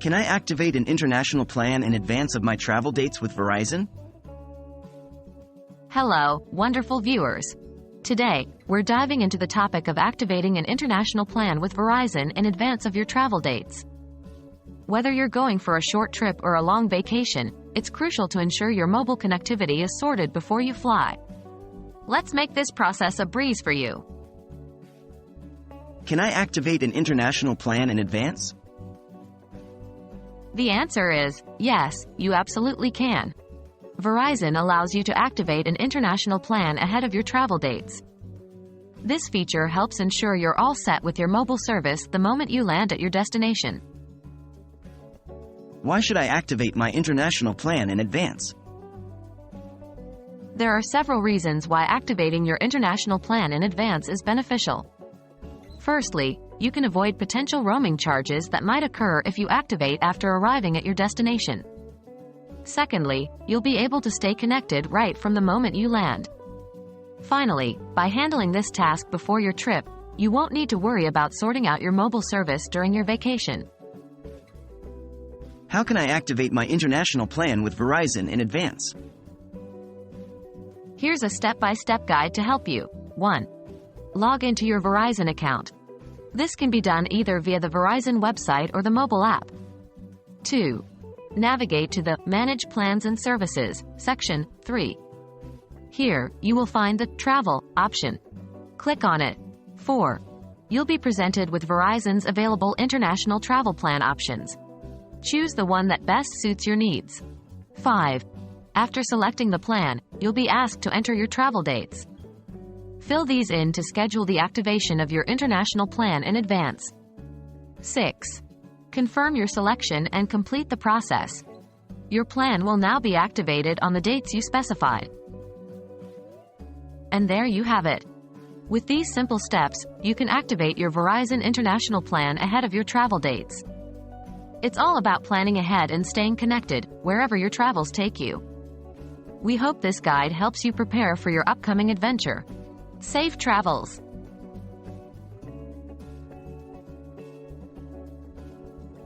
Can I activate an international plan in advance of my travel dates with Verizon? Hello, wonderful viewers. Today, we're diving into the topic of activating an international plan with Verizon in advance of your travel dates. Whether you're going for a short trip or a long vacation, it's crucial to ensure your mobile connectivity is sorted before you fly. Let's make this process a breeze for you. Can I activate an international plan in advance? The answer is yes, you absolutely can. Verizon allows you to activate an international plan ahead of your travel dates. This feature helps ensure you're all set with your mobile service the moment you land at your destination. Why should I activate my international plan in advance? There are several reasons why activating your international plan in advance is beneficial. Firstly, you can avoid potential roaming charges that might occur if you activate after arriving at your destination. Secondly, you'll be able to stay connected right from the moment you land. Finally, by handling this task before your trip, you won't need to worry about sorting out your mobile service during your vacation. How can I activate my international plan with Verizon in advance? Here's a step-by-step guide to help you. 1. Log into your Verizon account. This can be done either via the Verizon website or the mobile app. 2. Navigate to the Manage Plans and Services, Section 3. Here, you will find the Travel option. Click on it. 4. You'll be presented with Verizon's available international travel plan options. Choose the one that best suits your needs. 5. After selecting the plan, you'll be asked to enter your travel dates. Fill these in to schedule the activation of your international plan in advance. 6. Confirm your selection and complete the process. Your plan will now be activated on the dates you specified. And there you have it. With these simple steps, you can activate your Verizon international plan ahead of your travel dates. It's all about planning ahead and staying connected, wherever your travels take you. We hope this guide helps you prepare for your upcoming adventure. Safe travels!